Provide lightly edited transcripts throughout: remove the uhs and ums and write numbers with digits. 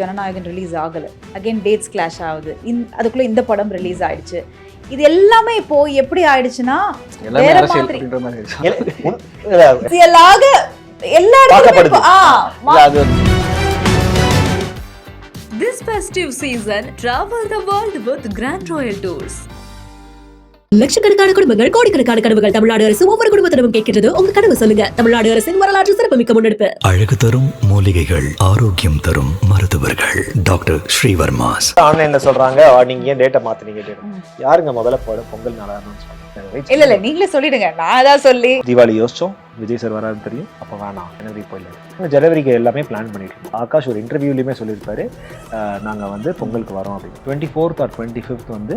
Jananayagan release ஆகல, again dates clash ஆகுது, அதுக்குள்ள இந்த படம் ரிலீஸ் ஆயிடுச்சு. இது எல்லாமே இப்போ எப்படி ஆயிடுச்சுன்னா வேற மாதிரி எல்லா இடத்துலயும் This festive season, travel the world with Grand Royal Tours. லட்சக்கணக்கான குடும்பங்கள், கோடிக்கணக்கான கனவுகள். தமிழ்நாடு அரசு ஒவ்வொரு குடும்பத்தினரும் கேட்கிறது, உங்க கனவு சொல்லுங்க. தமிழ்நாடு அரசின் வரலாற்று சிறப்புமிக்க முன்னெடுப்பு. அழகு தரும் மூலிகைகள், ஆரோக்கியம் தரும் மருத்துவர்கள். டாக்டர் ஸ்ரீவர்மாஸ். ஆன்லைன்ல சொல்றாங்க நீங்க ஏன் டேட்டா மாத்துனீங்க? யாருங்க முதல்ல பொங்கல் நாளா இல்ல நீங்களே சொல்லிடுங்க, நான் அதான் சொல்லி. தீபாவளி யோசிச்சோம், விஜய் சார் வராது தெரியும், அப்ப வேணாம் ஜனவரி போயிடலாம். ஜனவரிக்கு எல்லாமே பிளான் பண்ணிட்டு இருக்கோம். ஆகாஷ் ஒரு இன்டர்வியூலயுமே சொல்லியிருப்பாரு, நாங்க வந்து பொங்கலுக்கு வரோம் அப்படின்னு. 24th or 25th வந்து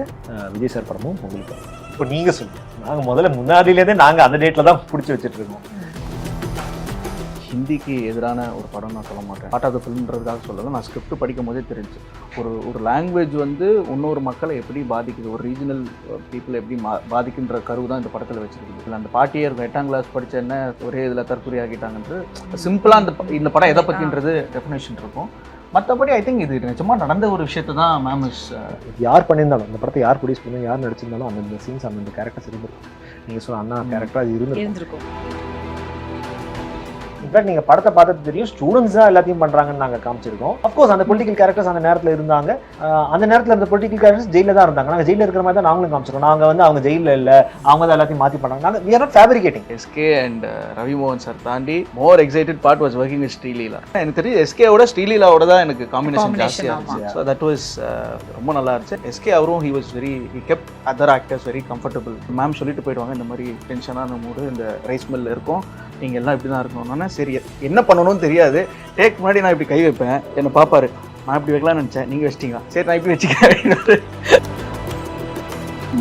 விஜய் சார் படமும் பொங்கலுக்கு வரும். இப்போ நீங்க சொல்லுங்க, நாங்க முதல்ல முன்னாடியிலேருந்தே நாங்க அந்த டேட்ல தான் பிடிச்சி வச்சுட்டு இருக்கோம். ஹிந்திக்கு எதிரான ஒரு படம் நான் சொல்ல மாட்டேன், பார்ட் ஆஃப் த ஃபிலிம்ன்றதுக்காக சொல்லலை. நான் ஸ்கிரிப்ட் படிக்கும் போதே தெரிஞ்சு ஒரு லாங்குவேஜ் வந்து இன்னொரு மக்களை எப்படி பாதிக்குது, ஒரு ரீஜனல் பீப்புள் எப்படி பாதிக்குன்ற கருவு தான் இந்த படத்தில் வச்சுருக்குது. இல்லை அந்த பாட்டியே இருக்கும், 8ஆம் கிளாஸ் படித்த என்ன ஒரே இதில் தற்கொலை ஆகிட்டாங்கன்றது சிம்பிளாக இந்த படம் எதை பற்றின்றது டெஃபினேஷன் இருக்கும். மற்றபடி ஐ திங்க் இது நிஜமாக நடந்த ஒரு விஷயத்தை தான் மேம் யார் பண்ணியிருந்தாலும், இந்த படத்தை யார் ப்ரொடியூஸ் பண்ணி யார் நடிச்சிருந்தாலும் அந்த சீன்ஸ் அந்த கேரக்டர்ஸ் இருந்திருக்கும். நீங்கள் சொன்ன அண்ணா கேரக்டர் அது இருந்திருக்கும். இன்ஃபேக்ட் நீங்கள் படத்தை பார்த்தது தெரியும், ஸ்டூடெண்ட்ஸ் தான் எல்லாத்தையும் பண்ணுறாங்கன்னு நாங்கள் காமிச்சிருக்கோம். அஃப்கோர்ஸ் அந்த பொலிட்டிக்கல் கேரக்டர்ஸ் அந்த நேரத்தில் இருந்தாங்க, அந்த நேரத்தில் இருந்த பொலிட்டிக்கல் கேரக்டர்ஸ் ஜெயிலில் தான் இருந்தாங்க. நாங்கள் ஜெயிலில் இருக்கிற மாதிரி தான் நாங்களும் காமிச்சிருக்கோம். நாங்கள் வந்து அவங்க ஜெயிலில் இல்லை, அவங்க தான் எல்லாத்தையும் மாற்றி பண்ணாங்க. நாங்கள் we are not fabricating. SK and Ravi மோகன் சார் தாண்டி மோர் excited part was working with Sreeleela. எனக்கு தெரியும் எஸ்கேவோட ஸ்ரீலீலாவோட தான் எனக்கு காம்பினேஷன் ஜாஸ்தியாக இருந்துச்சு. ஸோ தட் வாஸ் ரொம்ப நல்லா இருந்துச்சு. எஸ்கே அவரும் he was very, he kept other actors very comfortable. Ma'am சொல்லிட்டு போயிடுவாங்க, இந்த மாதிரி டென்ஷனான மூடு இந்த ரைஸ் மில்ல இருக்கும், நீங்கள் எல்லாம் இப்படி தான் இருக்கணும்னா சரி என்ன பண்ணணும்னு தெரியாது. டேக் முன்னாடி நான் இப்படி கை வைப்பேன், என்னை பார்ப்பாரு, நான் இப்படி வைக்கலாம்னு நினச்சேன், நீங்கள் வச்சிட்டீங்களா, சரி நான் இப்படி வச்சுக்கிறேன்.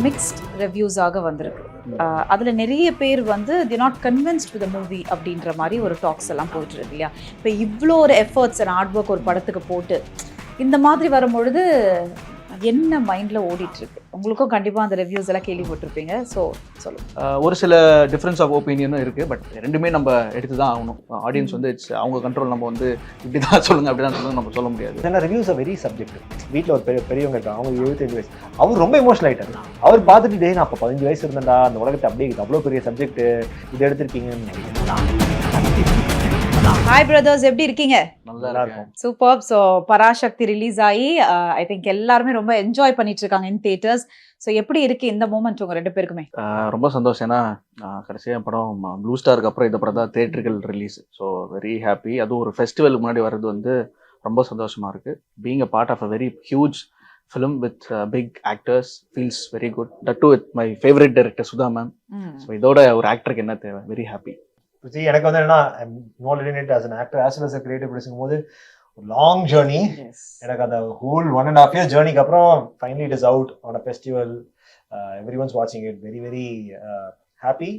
மிக்ஸ்ட் ரிவ்யூஸாக வந்திருக்கு. அதில் நிறைய பேர் வந்து they not convinced with the movie அப்படின்ற மாதிரி ஒரு டாக்ஸ் எல்லாம் போயிட்டு இருக்கு இல்லையா? இப்போ இவ்வளோ ஒரு எஃபர்ட்ஸ் அண்ட் ஹார்ட் ஒர்க் ஒரு படத்துக்கு போட்டு இந்த மாதிரி வரும்பொழுது என்ன மைண்டில் ஓடிட்டுருக்கு? உங்களுக்கும் கண்டிப்பாக அந்த ரிவ்யூஸ் எல்லாம் கேள்விப்பட்டிருப்பீங்க. ஸோ சொல்லுங்கள். ஒரு சில டிஃப்ரென்ஸ் ஆஃப் ஒப்பீனியனும் இருக்குது, பட் ரெண்டுமே நம்ம எடுத்து தான் ஆகணும். ஆடியன்ஸ் வந்து இட்ஸ் அவங்க கண்ட்ரோல், நம்ம வந்து இப்படி தான் சொல்லுங்கள் அப்படி தான் சொல்லுங்கள் நம்ம சொல்ல முடியாது. ஏன்னா ரிவ்யூஸ் வெரி சப்ஜெக்டிவ். வீட்டில் ஒரு பெரியவங்க இருக்காங்க, அவங்க 75 வயசு, அவர் ரொம்ப எமோஷனல் ஆகிட்டார். அவர் பார்த்துட்டு டே நான் அப்போ 15 வயசு இருந்தேன்டா, அந்த உலகத்தை அப்படியே இருக்குது, அவ்வளோ பெரிய சப்ஜெக்ட் இதை எடுத்திருக்கீங்கன்னு நினைக்கிறேன். ஹாய் பிரதர்ஸ், எப்படி இருக்கீங்க? நல்லா இருக்கும். சூப்பர். ஸோ பராசக்தி ரிலீஸ் ஆகி ஐ திங்க் எல்லாருமே ரொம்ப என்ஜாய் பண்ணிட்டு இருக்காங்க இன் தியேட்டர்ஸ். ஸோ எப்படி இருக்கு இந்த மூமெண்ட் உங்க ரெண்டு பேருக்குமே? ரொம்ப சந்தோஷம். ஏன்னா கடைசியாக படம் ப்ளூ ஸ்டாருக்கு அப்புறம் இந்த படம் தான் தியேட்டர்கள் ரிலீஸ். So very happy. அதுவும் ஒரு ஃபெஸ்டிவலுக்கு முன்னாடி வர்றது வந்து ரொம்ப சந்தோஷமா இருக்கு. Being a part of a very huge film with big actors feels very good. That too with my favorite director Sudha ma'am. So இதோட ஒரு ஆக்டருக்கு என்ன தேவை? Very happy. எனக்கு வந்து என்னன்னா knowledge in it as an actor as well as a creative producer போது ஒரு long journey. எனக்கு அந்த ஹோல் 1.5 years ஜர்னிக்கு அப்புறம் finally it is out on a festival. Everyone's watching it. Very very happy,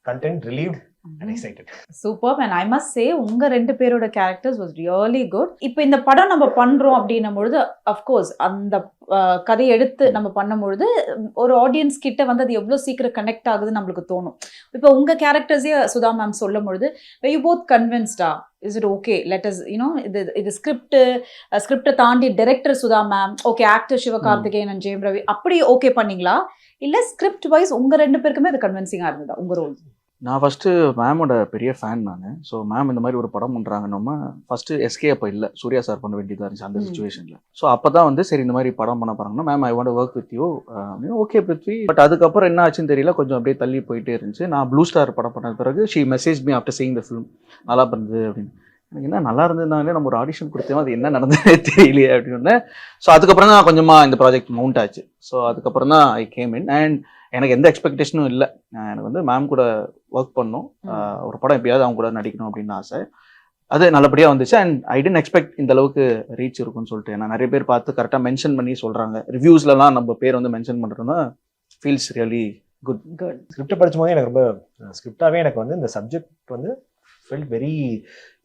content, relieved and excited. Super. And I must say உங்க ரெண்டு பேரோட characters was really good. இப்போ இந்த படம் நம்ம பண்றோம் அப்படின்னும் பொழுது of course அந்த கதையை எடுத்து நம்ம பண்ணும்பொழுது ஒரு ஆடியன்ஸ் கிட்ட வந்து அது எவ்வளோ சீக்கிரம் கனெக்ட் ஆகுதுன்னு நம்மளுக்கு தோணும். இப்போ உங்க கேரக்டர்ஸே சுதா மேம் சொல்லும் பொழுது யூ போத் கன்வின்ஸ்டா, is it okay, let us you know இது ஸ்கிரிப்டை தாண்டி director Sudha ma'am, okay actor Sivakarthikeyan and Jayam Ravi அப்படி ஓகே பண்ணீங்களா, இல்லை ஸ்கிரிப்ட் வைஸ் உங்க ரெண்டு பேருக்குமே அது கன்வின்சிங்காக இருந்ததா உங்க ரோல்? நான் ஃபஸ்ட்டு மேமோட பெரிய ஃபேன் நான். ஸோ மேம் இந்த மாதிரி ஒரு படம் பண்ணுறாங்கன்னா ஃபஸ்ட்டு எஸ்கே அப்போ இல்லை, சூர்யா சார் பண்ண வேண்டியதாக இருந்துச்சு அந்த சுச்சுவேஷனில். ஸோ அப்போ தான் வந்து சரி இந்த மாதிரி படம் பண்ண போகிறாங்கன்னா ma'am I want work with you, okay Prithvi. But அதுக்கப்புறம் என்ன ஆச்சுன்னு தெரியல, கொஞ்சம் அப்படியே தள்ளி போயிட்டே இருந்துச்சு. நான் ப்ளூ ஸ்டார் படம் பண்ண பிறகு she message me after seeing the film, நல்லா பண்ணுது அப்படின்னு. எனக்கு என்ன நல்லா இருந்ததுனாலே நம்ம ஒரு ஆடிஷன் கொடுத்தோம், அது என்ன நடந்ததே தெரியலையே அப்படின்னு. ஸோ அதுக்கப்புறம் தான் கொஞ்சமாக இந்த ப்ராஜெக்ட் மவுண்ட் ஆச்சு. ஸோ அதுக்கப்புறம் தான் ஐ கேம் இன் அண்ட் எனக்கு எந்த எக்ஸ்பெக்டேஷனும் இல்லை. எனக்கு வந்து மேம் கூட ஒர்க் பண்ணணும், ஒரு படம் எப்படியாவது அவங்க கூட நடிக்கணும் அப்படின்னு ஆசை. அது நல்லபடியாக வந்துச்சு. அண்ட் ஐ டென்ட் எக்ஸ்பெக்ட் இந்த அளவுக்கு ரீச் இருக்கும்னு சொல்லிட்டு. ஏன்னா நிறைய பேர் பார்த்து கரெக்டாக மென்ஷன் பண்ணி சொல்கிறாங்க, ரிவ்யூஸ்லாம் நம்ம பேர் வந்து மென்ஷன் பண்ணுறோன்னா ஃபீல்ஸ் ரியலி குட். ஸ்கிரிப்டை படிச்சும் போது எனக்கு ரொம்ப ஸ்கிரிப்டாகவே எனக்கு வந்து இந்த சப்ஜெக்ட் வந்து ஃபெல்ட் வெரி,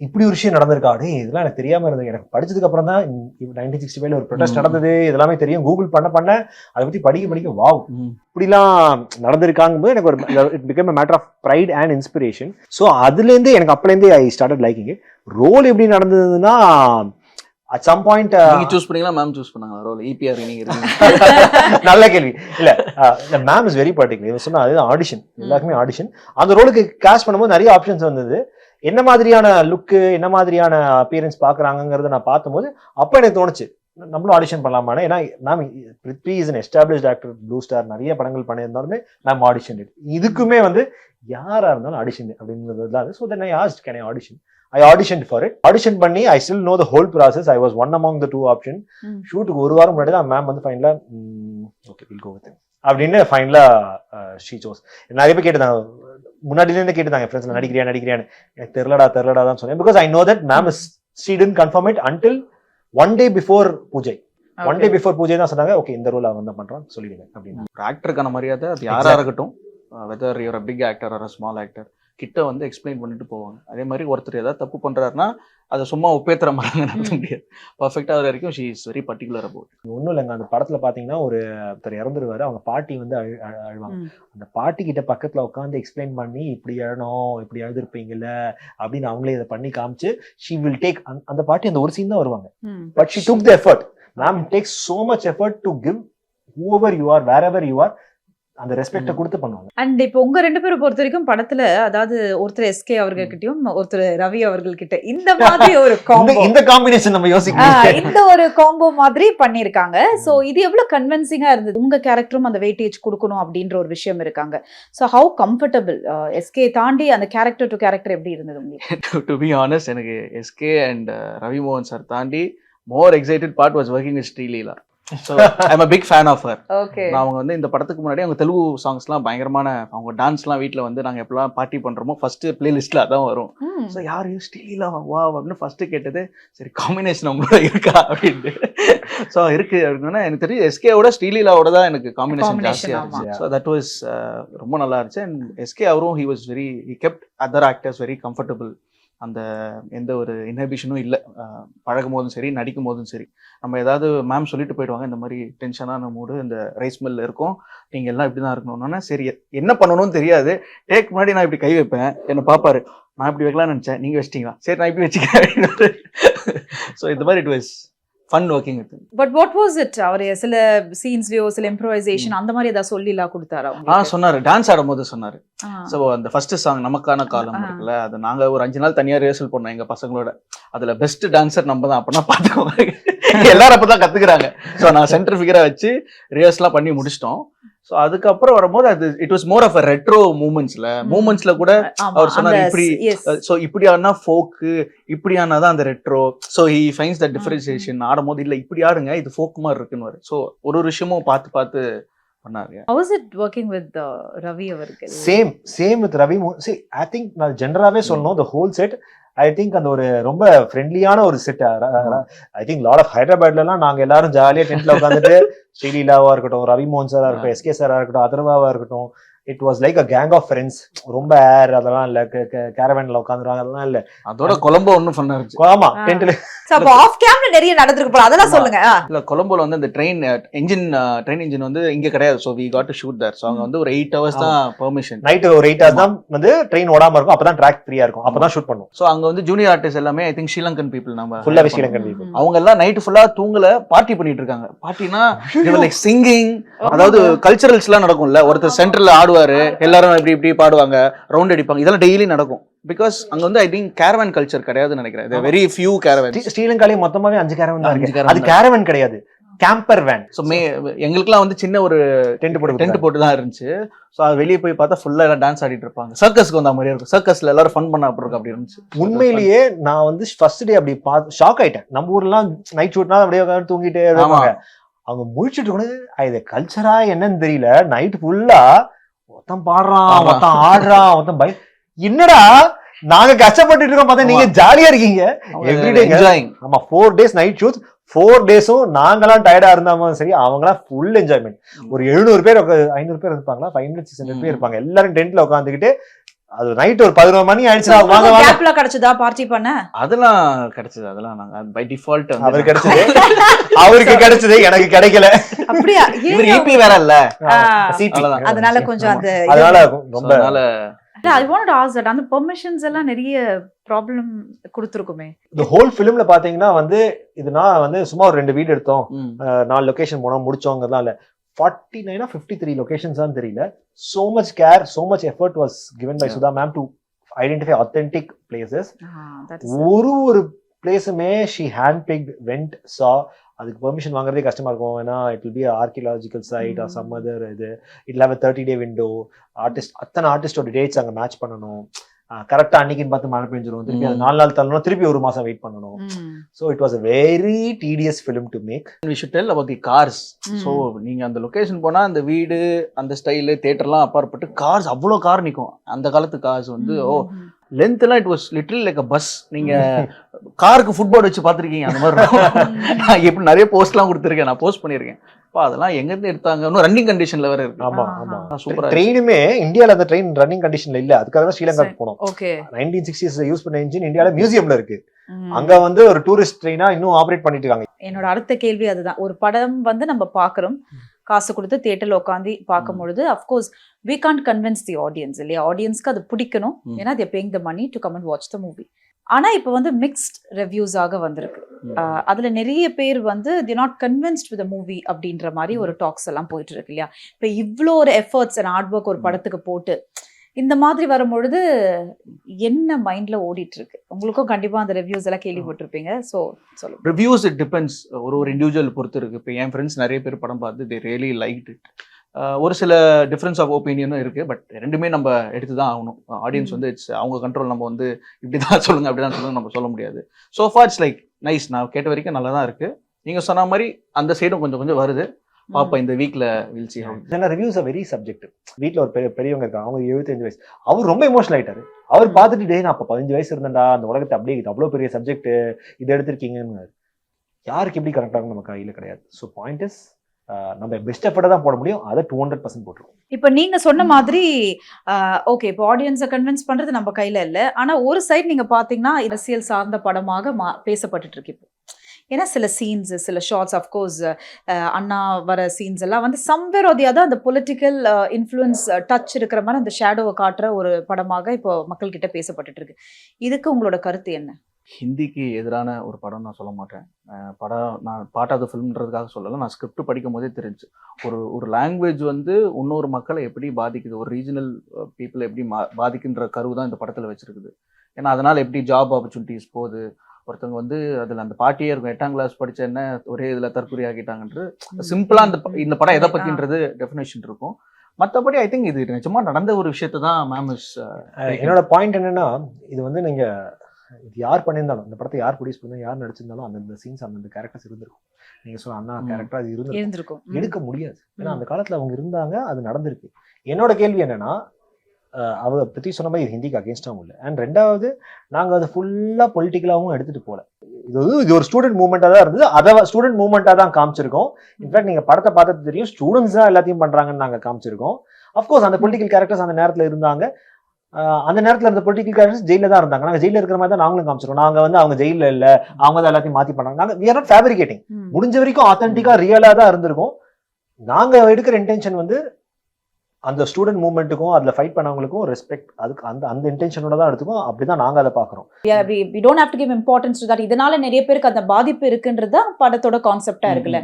இப்படி ஒரு விஷயம் நடந்திருக்கா, இதெல்லாம் எனக்கு தெரியாமல் இருந்தது. எனக்கு படிச்சதுக்கு அப்புறம் தான் 1965 ஒரு ப்ரொடெஸ்ட் நடந்தது இதெல்லாமே தெரியும். கூகுள் பண்ண அதை பற்றி படிக்க வாவ் இப்படிலாம் நடந்திருக்காங்கும் போது எனக்கு ஒரு it become a matter of pride and inspiration. So அதுலேருந்து எனக்கு அப்போலேருந்தே I started liking it. Role எப்படி நடந்ததுன்னா அட் சம் பாயிண்ட் நீங்க சூஸ் பண்ணீங்களா மேம் சூஸ் பண்ணாங்க ரோல் EPR நீங்க இருக்கீங்க நல்ல கேள்வி இல்ல. Ma'am is very particular. சொன்னா அது ஆடிஷன், எல்லாருக்குமே ஆடிஷன். அந்த ரோலுக்கு கேஸ்ட் பண்ணும்போது நிறைய ஆப்ஷன்ஸ் வந்தது. என்ன மாதிரியான லுக்கு, என்ன மாதிரியான அப்பியரன்ஸ் பாக்குறாங்கிறத நான் பார்க்கும்போது அப்ப எனக்கு தோணுச்சு நம்மளும் ஆடிஷன் பண்ணலாமா. ஏன்னா ma'am Prithvi is an established actor, blue star, நிறைய படங்கள் பண்ணியிருந்தாலுமே மேம் ஆடிஷன். இதுக்குமே வந்து யாரா இருந்தாலும் ஆடிஷன் அப்படிங்கிறது. So then I asked can I audition. I auditioned for it. Audition பண்ணி I still know the whole process. I was one among the 2 option. ஷூட்டுக்கு ஒரு வாரம் முன்னாடி தான் மேம் வந்து ஃபைனலா ஓகே வில் கோ வித் அப்படின்னு ஃபைனலா ஷீ சோஸ். நிறைய பேர் கேட்டாங்க, முன்னாடில இருந்து கேட்டாங்க ஃப்ரெண்ட்ஸ்ல நடிக்கிறியான்னு. எனக்கு தெரியலடா தான் சொன்னேன். Because I know that ma'am is she didn't confirm it until one day before பூஜை. ஒன் டே பிஃபோர் பூஜை தான் சொன்னாங்க ஓகே இந்த ரோல் அவன் தான் பண்றான் சொல்லிடுங்க அப்படின்னு. ஒரு ஆக்டருக்கான மரியாதை அது யாரா இருக்கட்டும், weather your a big actor or a small actor, கிட்ட வந்து எக்ஸ்பிளைன் பண்ணிட்டு போவாங்க. அதே மாதிரி ஒருத்தர் ஏதாவது தப்பு பண்றாருன்னா அதை சும்மா ஒப்பேத்துற மாதிரி நடத்த முடியாது. பர்ஃபெக்டா வர வரைக்கும் she is very particular about. ஒன்றும் இல்லைங்க, அந்த படத்துல பாத்தீங்கன்னா ஒருத்தர் இறந்துருவாரு, அவங்க பாட்டி வந்து அழுவாங்க. அந்த பாட்டி கிட்ட பக்கத்துல உட்காந்து எக்ஸ்பிளைன் பண்ணி இப்படி அழணும், இப்படி அழுதுருப்பீங்கல்ல அப்படின்னு அவங்களே இதை பண்ணி காமிச்சு ஷீ வில் டேக். அந்த பாட்டி அந்த ஒரு சீன் தான் வருவாங்க, but she took the effort. Ma'am tax so much effort to give whoever you are, wherever you are, அந்த ரெஸ்பெக்ட கொடுத்து பண்ணுவாங்க. அண்ட் இப்போ உங்க 2 பேரும் பொறுத்த வரைக்கும் படத்துல, அதாவது ஒருத்தர் SK அவர்கள்கிட்டயும் ஒருத்தர் ரவி அவர்கள்கிட்ட இந்த மாதிரி ஒரு காம்போ, இந்த காம்பினேஷன் நம்ம யோசிக்கணும், இந்த ஒரு காம்போ மாதிரி பண்ணிருக்காங்க. சோ இது எவ்வளவு கன்வின்சிங்கா இருந்தது? உங்க கேரக்டரும் அந்த வெயிட்டேஜ் கொடுக்கணும் அப்படின்ற ஒரு விஷயம் இருக்காங்க. சோ ஹவு கம்ஃபர்டபிள் SK தாண்டி அந்த கேரக்டர் டு கேரக்டர் எப்படி இருந்தது உங்களுக்கு? டு பி ஆனஸ்ட், எனக்கு SK அண்ட் ரவி மோகன் சார் தாண்டி மோர் excited part was working with Sreeleela. So I'm a big fan of her. Okay. நான் அவங்க வந்து இந்த படத்துக்கு முன்னாடி அவங்க தெலுங்கு சாங்ஸ்லாம் பயங்கரமான, அவங்க டான்ஸ்லாம் வீட்டில் வந்து நாங்கள் எப்பெல்லாம் பார்ட்டி பண்ணுறோமோ ஃபர்ஸ்ட் பிளேலிஸ்ட்டில் அதான் வரும். ஸோ யார் ஸ்ரீலீலா வா அப்படின்னு ஃபர்ஸ்ட் கேட்டது. சரி காம்பினேஷன் அவங்களோட இருக்கா அப்படின்ட்டு. ஸோ இருக்கு அப்படின்னா எனக்கு தெரியும் SKவோட ஸ்ரீலீலாவோட தான் எனக்கு காம்பினேஷன் ஜாஸ்தியாக இருந்துச்சு. ஸோ தட் வாஸ் ரொம்ப நல்லா இருந்துச்சு. அண்ட் SK அவரும் he kept other actors very comfortable. அந்த எந்த ஒரு இன்ஹிபிஷனும் இல்லை, பழகும் போதும் சரி நடிக்கும் போதும் சரி. நம்ம ஏதாவது மேம் சொல்லிட்டு போயிடுவாங்க, இந்த மாதிரி டென்ஷனான மூடு இந்த ரைஸ் மில்ல இருக்கும், நீங்கள் எல்லாம் இப்படி தான் இருக்கணும்னா சரி என்ன பண்ணணும்னு தெரியாது. டேக் முன்னாடி நான் இப்படி கை வைப்பேன், என்னை பார்ப்பாரு, நான் இப்படி வைக்கலாம்னு நினச்சேன், நீங்கள் வச்சிட்டீங்களா, சரி நான் இப்படி வச்சுக்கிறேன். ஸோ இந்த மாதிரி it was fun working with. But what was it? அவர் சில சீன்ஸ்லயோ சில இம்ப்ரோவைசேஷன் அந்த மாதிரி ஏதாவது சொல்லிலாம் கொடுத்தாரா? சொன்னாரு, டான்ஸ் ஆடும்போது சொன்னாரு. ஸோ அந்த ஃபர்ஸ்ட் சாங் நமக்கான காலம் இருக்குல்ல, அது நாங்க ஒரு 5 நாள் தனியா ரிஹர்சல் பண்ணோம் எங்க பசங்களோட. அதுல பெஸ்ட் டான்சர் நம்ம தான், அப்படின்னா பாத்துக்கோங்க. எல்லாரும் அப்பதான் கத்துக்கிறாங்க. ஸோ நான் சென்டர் ஃபிகரா வச்சு ரிஹர்சல்லாம் பண்ணி முடிச்சிட்டோம். ஸோ அதுக்கப்புறம் வரும்போது அது it was more of a retro மூமெண்ட்ஸ்ல கூட அவர் சொன்னார் இப்படி. ஸோ இப்படி ஆனா ஃபோக்கு, இப்படி ஆனாதான் அந்த retro. So he fines the differentiation. ஆடும்போது இல்ல இப்படி ஆடுங்க, இது ஃபோக் மாதிரி இருக்குன்னு. ஸோ ஒரு விஷயமும் பார்த்து பண்ணாரு. How was it working with Ravi அவர்கள்? Same with Ravi. See, I think நான் ஜெனரலாவே சொல்லணும், the whole set I think அந்த ஒரு ரொம்ப ஃப்ரெண்ட்லியான ஒரு set. I think lot of ஹைதராபாத்லாம் நாங்க எல்லாரும் ஜாலியா டென்ட்ல உட்காந்துட்டு ஸ்ரீலீலாவா இருக்கட்டும், ரவி மோகன் சாரா இருக்கட்டும், SK சாரா இருக்கட்டும், அதர்வாவா இருக்கட்டும், it was like a gang of friends. ரொம்ப ஏர் அதெல்லாம் இல்ல, கேரவன்ல உட்காந்துருவாங்க அதெல்லாம் இல்ல. அதோட கொலம்போ ஒன்னும் ஃபன் இருந்துச்சு. ஆமா டென்ட்ல ஆஃப் கேம்ல நிறைய நடந்துருக்கு போல, அதெல்லாம் சொல்லுங்க. இல்ல கொலம்போல வந்து அந்த ட்ரெயின் இன்ஜின் வந்து இங்க கிடையாது. So we got to shoot there. So அங்க வந்து ஒரு 8 hours தான் பெர்மிஷன். நைட் ஒரு 8 hours தான் வந்து ட்ரெயின் ஓடாம இருக்கும், அப்பதான் ட்ராக் ஃப்ரீயா இருக்கும், அப்பதான் ஷூட் பண்ணுவோம். சோ அங்க வந்து ஜூனியர் ஆர்டிஸ்ட் எல்லாமே ஐ திங்க் ஸ்ரீலங்கன் பீப்புள், நம்ம ஃபுல்லா ஸ்ரீலங்கன் பீப்புள். அவங்க எல்லாம் நைட் ஃபுல்லா தூங்கல, பார்ட்டி பண்ணிட்டு இருக்காங்க. பார்ட்டினா லைக் சிங்கிங், அதாவது கல்ச்சரல்ஸ் எல்லாம் நடக்கும்ல, ஒருத்தர் சென்டர்ல ஆடுவாரு, எல்லாரும் இப்படி பாடுவாங்க, ரவுண்ட் அடிப்பாங்க, இதெல்லாம் டெய்லி நடக்கும். பிகாஸ் அங்க வந்து ஐ திங்க் கேரவன் கல்ச்சர் கிடையாதுன்னு நினைக்கிறேன். Very few caravan. ஸ்ரீலங்காலே மொத்தமாவே 5 கேரவன் தான் இருக்கு. அது கேரவன் கிடையாது, கேம்பர் வேன். ஸோ எங்களுக்குலாம் வந்து சின்ன ஒரு டென்ட் போட்டு தான் இருந்துச்சு. ஸோ அது வெளியே போய் பார்த்தா ஃபுல்லா எல்லாம் டான்ஸ் ஆடிட்டு இருப்பாங்க. சர்க்கஸ்க்கு வந்த மாதிரி இருக்கும். சர்க்கஸ்ல எல்லாரும் ஃபன் பண்ண அப்படி இருக்கும், அப்படி இருந்துச்சு. உண்மையிலேயே நான் வந்து ஃபர்ஸ்ட் டே அப்படி பார்த்து ஷாக் ஆயிட்டேன். நம்ம ஊர்லாம் நைட் ஷூட்னா அப்படியே உட்காந்து தூங்கிட்டே இருப்பாங்க. அவங்க முழிச்சிட்டு இருக்கணும், இது கல்ச்சரா என்னன்னு தெரியல. நைட் ஃபுல்லா ஒருத்தன் பாடுறான், ஒருத்தன் ஆடுறான், ஒருத்தன் பை. என்னடா நாங்க கஷ்டப்பட்டு இருக்கோம் பார்த்தா நீங்க ஜாலியா இருக்கீங்க. Everyday enjoying. ஆமா 4 days நைட் ஷூட். 4 daysம் நாங்களாம் டயர்டா இருந்தாலும் சரி, அவங்களாம் ஃபுல் என்ஜாய்மெண்ட். ஒரு 700 பேர் 500 பேர் இருப்பாங்களா, 500-600 பேர் இருப்பாங்க. எல்லாரும் டென்ட்ல உட்காந்துக்கிட்டு அது நைட் ஒரு 11 மணி ஆயிடுச்சு. கிடைச்சதா பார்ட்டி பண்ண? அதெல்லாம் கிடைச்சது. அதெல்லாம் நாங்க பை டிஃபால்ட் அவருக்கு கிடைச்சது, அவருக்கு கிடைச்சது, எனக்கு கிடைக்கல. அப்படியா? இவர் EP வேற இல்ல, அதனால கொஞ்சம் அது அதனால ரொம்ப I wanted to ask that அந்த பெர்மிஷன்ஸ் எல்லாம் நிறைய ப்ராப்ளம் கொடுத்துருக்குமே. இந்த ஹோல் ஃபிலிம்ல பாத்தீங்கன்னா வந்து இது நான் வந்து சும்மா ஒரு 2 வீடு எடுத்தோம், 4 லொகேஷன் போனோம் முடிச்சோங்கிறதுலாம் இல்ல. 49 53 லொகேஷன்ஸ் தான் தெரியல. So much care, so much effort was given by Sudha ma'am to identify authentic places. ஒரு பிளேஸுமே she handpicked, went, saw. அதுக்கு பெர்மிஷன் வாங்குறதே கஷ்டமா இருக்கும். ஏன்னா it will be archaeological site or some other இது. இட்ல 30-day விண்டோ, அத்தனை ஆர்டிஸ்டோட டேட்ஸ் அங்கே மேட்ச் பண்ணணும். கரெக்டா அன்னைக்குன்னு பார்த்து மழை பெஞ்சிரும், திருப்பி அது 4 நாள் தள்ளணும், திருப்பி 1 மாசம் வெயிட் பண்ணணும். So it was a very tedious film to make. we should tell about the cars. So நீங்க அந்த லொகேஷன் போனா அந்த வீடு அந்த ஸ்டைலு தியேட்டர்லாம் அப்பாற்பட்டு கார்ஸ் அவ்வளோ கார் நிற்கும். அந்த காலத்து கார்ஸ் வந்து லென்த் எல்லாம் it was little like a bus. நீங்க காருக்கு ஃபுட்போர்ட் வச்சு பார்த்துருக்கீங்க அந்த மாதிரி நான் எப்படி நிறைய போஸ்ட்லாம் கொடுத்துருக்கேன், நான் போஸ்ட் பண்ணியிருக்கேன். அதெல்லாம் எங்க இருந்து எடுத்தாங்க, இன்னும் ரன்னிங் கண்டிஷன்ல வேற இருக்கு. ஆமா ஆமா சூப்பரா. ட்ரெயினுமே இந்தியால அந்த ட்ரெயின் ரன்னிங் கண்டிஷன்ல இல்ல, அதுக்காக தான் ஸ்ரீலங்காக்கு போனோம். 1960s யூஸ் பண்ண இன்ஜின் இந்தியால மியூசியம்ல இருக்கு. அங்க வந்து ஒரு டூரிஸ்ட் ட்ரெயினா இன்னும் ஆபரேட் பண்ணிட்டு இருக்காங்க. என்னோட அடுத்த கேள்வி அதுதான். ஒரு படம் வந்து நம்ம பாக்குறோம், காசு கொடுத்து தியேட்டர்ல உட்காந்து பார்க்கும் பொழுது of course we can't convince the audience இல்லையா? ஆடியன்ஸ்க்கு அது பிடிக்கணும், ஏன்னா they are paying the money to come and watch the movie. ஆனா இப்ப வந்து மிக்ஸ்ட் ரிவ்யூஸாக வந்திருக்கு. அதுல நிறைய பேர் வந்து they not convinced with the movie அப்படின்ற மாதிரி ஒரு டாக்ஸ் எல்லாம் போயிட்டு இருக்கு இல்லையா? இப்ப இவ்வளோ ஒரு எஃபர்ட்ஸ் அண்ட் ஹார்ட் ஒர்க் ஒரு படத்துக்கு போட்டு இந்த மாதிரி வரும்பொழுது என்ன மைண்ட்ல ஓடிட்டு இருக்கு? உங்களுக்கும் கண்டிப்பா அந்த ரிவ்யூஸ் எல்லாம் கேள்விப்பட்டிருப்பீங்க. ஸோ சொல்லுங்க. ரிவ்யூஸ் இட் டிபெண்ட்ஸ், ஒரு இண்டிவிஜுவல் பொறுத்து இருக்கு. இப்போ என் ஃப்ரெண்ட்ஸ் நிறைய பேர் படம் பார்த்து they really liked it. ஒரு சில டிஃப்ரென்ஸ் ஆஃப் ஒப்பீனியனும் இருக்கு. பட் ரெண்டுமே நம்ம எடுத்து தான் ஆகணும். ஆடியன்ஸ் வந்து இட்ஸ் அவங்க கண்ட்ரோல். நம்ம வந்து இப்படி தான் சொல்லுங்க அப்படி தான் சொல்லுங்க நம்ம சொல்ல முடியாது. So for it's like nice. நான் கேட்ட வரைக்கும் நல்லா தான் இருக்கு. நீங்க சொன்ன மாதிரி அந்த சைடும் கொஞ்சம் கொஞ்சம் வருது. பாப்பா இந்த வீக்ல வில் சி ஹவ். இதெல்லாம் ரிவ்யூஸ் ஆர் வெரி சப்ஜெக்டிவ். வீட்ல ஒரு பெரியவங்க இருக்காங்க, அவங்க 75 வயசு. அவர் ரொம்ப எமோஷனல் ஆயிட்டாரு. அவர் பார்த்துட்டு டே நான் அப்ப 15 வயசு இருந்தேன்டா, அந்த உலகத்தை அப்படியே அவ்வளவு பெரிய சப்ஜெக்ட் இதை எடுத்திருக்கீங்கன்னு. யாருக்கு எப்படி கரெக்ட் ஆகும் நம்ம கையில கிடையாது. ஸோ பாயிண்ட் இஸ் நம்ம பெஸ்ட் எஃபர்ட்டை தான் போட முடியும். அதை 200% போட்டுருவோம். இப்ப நீங்க சொன்ன மாதிரி ஓகே, இப்போ ஆடியன்ஸை கன்வின்ஸ் பண்றது நம்ம கையில இல்ல. ஆனா ஒரு சைடு நீங்க பாத்தீங்கன்னா அரசியல் சார்ந்த படமாக பேசப்பட்டு இருக்கு இப்போ. ஏன்னா சில சீன்ஸ், சில ஷார்ட்ஸ், அஃப்கோர்ஸ் அண்ணா வர சீன்ஸ் எல்லாம் வந்து சம்வேர் ஆர் தி அதர் அந்த பொலிட்டிக்கல் இன்ஃப்ளூயன்ஸ் டச் இருக்கிற மாதிரி அந்த ஷேடோவை காட்டுற ஒரு படமாக இப்போ மக்கள் கிட்ட பேசப்பட்டு இருக்கு. இதுக்கு உங்களோட கருத்து என்ன? ஹிந்திக்கு எதிரான ஒரு படம் நான் சொல்ல மாட்டேன். படம் நான் பார்ட் ஆஃப் த ஃபிலிம்ன்றதுக்காக சொல்லலை. நான் ஸ்கிரிப்ட் படிக்கும் போதே தெரிஞ்சு ஒரு லாங்குவேஜ் வந்து இன்னொரு மக்களை எப்படி பாதிக்குது, ஒரு ரீஜனல் பீப்புளை எப்படி பாதிக்குன்ற கருவு தான் இந்த படத்தில் வச்சிருக்குது. ஏன்னா அதனால் எப்படி ஜாப் ஆப்பர்ச்சுனிட்டிஸ் போகுது. ஒருத்தவங்க வந்து அதில் அந்த பாட்டியே இருக்கும், 8ஆம் கிளாஸ் படிச்ச என்ன ஒரே இதில் தற்கொலை ஆகிட்டாங்கன்றது சிம்பிளாக இந்த படம் எதை பற்றின்றது டெஃபினேஷன் இருக்கும். மற்றபடி ஐ திங்க் இது நிஜமா நடந்த ஒரு விஷயத்தை தான் மேம் இஸ். என்னோட பாயிண்ட் என்னன்னா, இது வந்து நீங்க இது யார் பண்ணியிருந்தாலும், இந்த படத்தை யார் ப்ரொடியூஸ் பண்ணா, யார் நடிச்சிருந்தாலும் அந்தந்த சீன்ஸ் அந்தந்த கேரக்டர்ஸ் இருந்திருக்கும். நீங்க சொன்ன அண்ணா கேரக்டர் அது இருந்திருக்கும். எடுக்க முடியாது, ஏன்னா அந்த காலத்துல அவங்க இருந்தாங்க, அது நடந்திருக்கு. என்னோட கேள்வி என்னன்னா, அவ பத்தி சொன்ன மாதிரி ஹிந்திக்கு அகேன்ஸ்டாகவும் இல்லை. அண்ட் ரெண்டாவது, நாங்கள் அதை ஃபுல்லாக பொலிட்டிக்கலாகவும் எடுத்துட்டு போகல. இது ஒரு ஸ்டூடெண்ட் மூவ்மெண்ட்டாக தான் இருந்தது. அதை ஸ்டூடெண்ட் மூவ்மெண்ட்டாக தான் காமிச்சிருக்கோம். இன்ஃபேக்ட் நீங்கள் படத்தை பார்த்தது தெரியும், ஸ்டூடெண்ட்ஸ் தான் எல்லாத்தையும் பண்ணுறாங்கன்னு நாங்கள் காமிச்சிருக்கோம். அஃப்கோர்ஸ் அந்த பொலிட்டிக்கல் கேரக்டர்ஸ் அந்த நேரத்தில் இருந்தாங்க. அந்த நேரத்தில் இருந்த பொலிட்டிக்கல் கேரக்டர்ஸ் ஜெயிலில் தான் இருந்தாங்க. நாங்கள் ஜெயிலில் இருக்கிற மாதிரி தான் நாங்களும் காமிச்சிருக்கோம். நாங்கள் வந்து அவங்க ஜெயிலில் இல்லை, அவங்க தான் எல்லாத்தையும் மாற்றி பண்ணாங்க. நாங்கள் we are not fabricating. முடிஞ்ச வரைக்கும் ஆத்தென்டிக்காக ரியலாக தான் இருந்திருக்கோம். நாங்கள் எடுக்கிற இன்டென்ஷன் வந்து அந்த ஸ்டூடெண்ட் மூவ்மெண்ட்டுக்கும் அதில் ஃபைட் பண்ணவங்களுக்கும் ரெஸ்பெக்ட், அதுக்கு அந்த இன்டென்ஷனோட தான் எடுத்துக்கும். அப்படிதான் நாங்கள் அதை பார்க்குறோம். we don't have to give importance to that. இதனால நிறைய பேருக்கு அந்த பாதிப்பு இருக்குன்றது தான் படத்தோட கான்செப்டா இருக்குல்ல.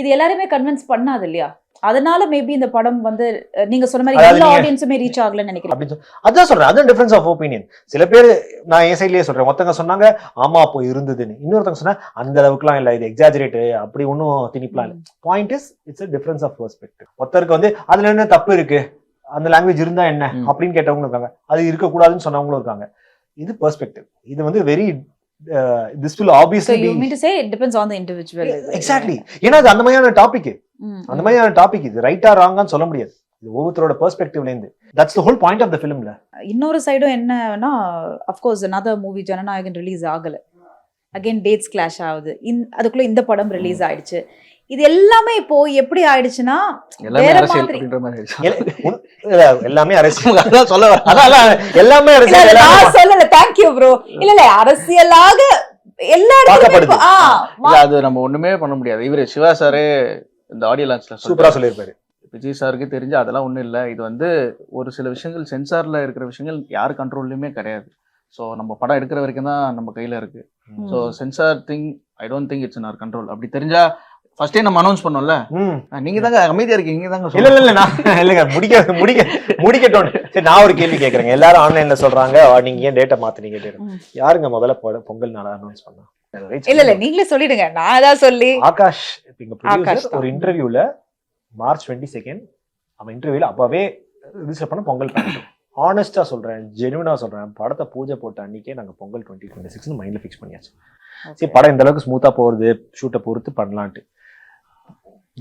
இது எல்லாருமே கன்வின்ஸ் பண்ணாது இல்லையா? அதனால மேபி இந்த படம் வந்து நீங்க சொன்ன மாதிரி எல்லா ஆடியன்ஸுமே ரீச் ஆகலன்னு நினைக்கிறேன். அதான் சொல்றேன், அதான் டிஃபரன்ஸ் ஆஃப் ஒப்பீனியன். சில பேர், நான் என் சைட்லயே சொல்றேன், ஒருத்தங்க சொன்னாங்க ஆமா அப்போ இருந்ததுன்னு, இன்னொருத்தங்க சொன்னா அந்த அளவுக்குலாம் இல்லை, இது எக்ஸாஜரேட், அப்படி ஒன்றும் திணிப்பலாம் இல்லை. Point is it's a difference of perspective. ஒருத்தருக்கு வந்து அதுல என்ன தப்பு இருக்கு, அந்த லாங்குவேஜ் இருந்தா என்ன அப்படின்னு கேட்டவங்களும் இருக்காங்க, அது இருக்கக்கூடாதுன்னு சொன்னவங்களும் இருக்காங்க. இது பெர்ஸ்பெக்டிவ். இது வந்து very this will obviously so you mean to say it depends on the individual. Exactly. ஏன்னா அது அந்த மாதிரியான டாபிக், அந்த மாதிரியான டாபிக். இது ரைட்டா ராங்கான்னு சொல்ல முடியாது. இது ஒவ்வொருத்தரோட பெர்ஸ்பெக்டிவ்ல இருந்து. that's the whole point of the filmல. இன்னொரு சைடும் என்னன்னா, of course another movie Jananayagan release ஆகல, அகைன் டேட்ஸ் கிளாஷ் ஆகுது. அதுக்குள்ள இந்த படம் ரிலீஸ் ஆயிடுச்சு. இது எல்லாமே இப்போ எப்படி ஆயிடுச்சுன்னா எல்லாமே அரசியல். எல்லாமே அரசியல். நான் சொல்லல, தேங்க் யூ ப்ரோ. இல்ல அரசியலாக எல்லா இடத்துலயும் அது நம்ம ஒண்ணுமே பண்ண முடியாது. இவரு சிவா சாரே இந்த ஆடியோ லான்ச்ல சூப்பரா சொல்லியிருப்பாரு, விஜய் சாருக்கு தெரிஞ்சு அதெல்லாம் ஒன்றும் இல்லை. இது வந்து ஒரு சில விஷயங்கள் சென்சாரில் இருக்கிற விஷயங்கள் யார் கண்ட்ரோல்லையுமே கிடையாது. ஸோ நம்ம படம் எடுக்கிற வரைக்கும் தான் நம்ம கையில் இருக்குது. So censor thing I don't think it's in our control. அப்படி தெரிஞ்சா ஃபர்ஸ்டே நம்ம அனௌன்ஸ் பண்ணோம்ல, நீங்க தாங்க அமைதியா இருக்கீங்க, நீங்க தாங்க. இல்ல நான் இல்லைங்க முடிக்கட்டும். சரி, நான் ஒரு கேள்வி கேட்கறேங்க. எல்லாரும் ஆன்லைன்ல சொல்றாங்க நீங்க ஏன் டேட்டை மாத்தினீங்க? யாருங்க முதல்ல பொங்கல் நாள அனௌன்ஸ் பண்ணா? இல்ல நீங்களே சொல்லிடுங்க, நான் அதான் சொல்லி. ஆகாஷ் ஒரு இன்டர்வியூல March 22 அவன் இன்டர்வியூல அப்பவே ரிஜிஸ்டர் பண்ண பொங்கல் பண்ண. ஆனஸ்டா சொல்றேன், ஜெனுவனா சொல்றேன், படத்தை பூஜை போட்ட அன்னைக்கே நாங்க பொங்கல் 2026 மைண்ட்ல ஃபிக்ஸ் பண்ணியாச்சு. சரி, படம் இந்த அளவுக்கு ஸ்மூத்தா போறது, ஷூட்டை பொறுத்து பண்ணலான்ட்டு.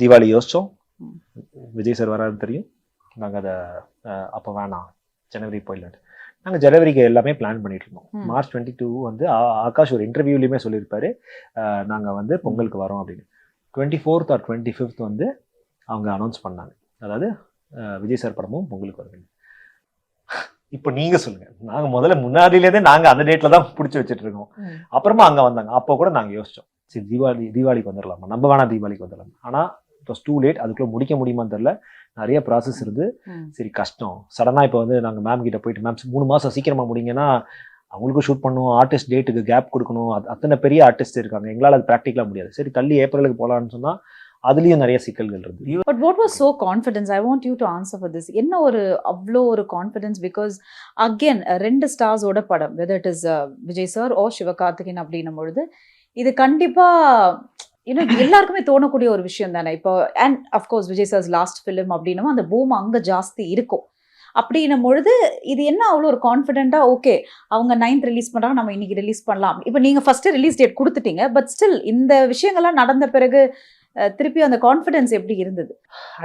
தீபாவளி யோசிச்சோம், விஜய் சார் வராதுன்னு தெரியும். நாங்கள் அதை அப்போ வேணாம், ஜனவரி போயிடலான்ட்டு நாங்கள் ஜனவரிக்கு எல்லாமே பிளான் பண்ணிட்டு இருந்தோம். March 22 வந்து ஆகாஷ் ஒரு இன்டர்வியூலையுமே சொல்லியிருப்பாரு நாங்கள் வந்து பொங்கலுக்கு வரோம் அப்படின்னு. 24th or 25th வந்து அவங்க அனௌன்ஸ் பண்ணாங்க, அதாவது விஜய் சார் படமும் பொங்கலுக்கு வருது. இப்போ நீங்க சொல்லுங்க, நாங்கள் முதல்ல முன்னாடியிலேருந்தே நாங்கள் அந்த டேட்ல தான் பிடிச்சி வச்சுட்டு இருக்கோம். அப்புறமா அங்கே வந்தாங்க, அப்போ கூட நாங்கள் யோசிச்சோம், சரி தீபாவளிக்கு வந்துடலாமா, நம்ம வேணா தீபாவளிக்கு வந்துடலாம். ஆனால் இட் வாஸ் டூ லேட். அதுக்குள்ள முடிக்க முடியுமான்னு தெரியல, நிறைய ப்ராசஸ் இருந்து சரி கஷ்டம். சடனாக இப்போ வந்து நாங்கள் மேம் கிட்ட போயிட்டு, மேம் 3 மாதம் சீக்கிரமா முடிங்கன்னா அவங்களுக்கும் ஷூட் பண்ணணும், ஆர்டிஸ்ட் டேட்டுக்கு கேப் கொடுக்கணும், அத்தனை பெரிய ஆர்டிஸ்ட் இருக்காங்க, எங்களால் அது ப்ராக்டிக்கலாக முடியாது. சரி தள்ளி ஏப்ரலுக்கு போகலான்னு சொன்னால் அதுலேயும் நிறைய சிக்கல்கள் இருக்கு. But what was so confidence? I want you to answer for this. என்ன ஒரு அவ்வளோ ஒரு கான்ஃபிடன்ஸ்? பிகாஸ் அகெயின் 2 ஸ்டார்ஸோட படம், whether it is Vijay sir ஓ சிவகார்த்திகேயன் அப்படின்னும் பொழுது இது கண்டிப்பா எல்லாருக்குமே தோணக்கூடிய ஒரு விஷயம் தானே. இப்போ and of course Vijay sir's last film அப்படின்னும் அந்த பூம் அங்கே ஜாஸ்தி இருக்கும். அப்படின்னும் பொழுது இது என்ன அவ்வளோ ஒரு கான்ஃபிடென்ட்டா, ஓகே அவங்க 9th ரிலீஸ் பண்ணுறாங்க, நம்ம இன்னைக்கு ரிலீஸ் பண்ணலாம். இப்போ நீங்கள் ஃபர்ஸ்ட் ரிலீஸ் டேட் கொடுத்துட்டீங்க, பட் ஸ்டில் இந்த விஷயங்கள்லாம் நடந்த பிறகு திருப்பி அந்த கான்ஃபிடன்ஸ் எப்படி இருந்தது?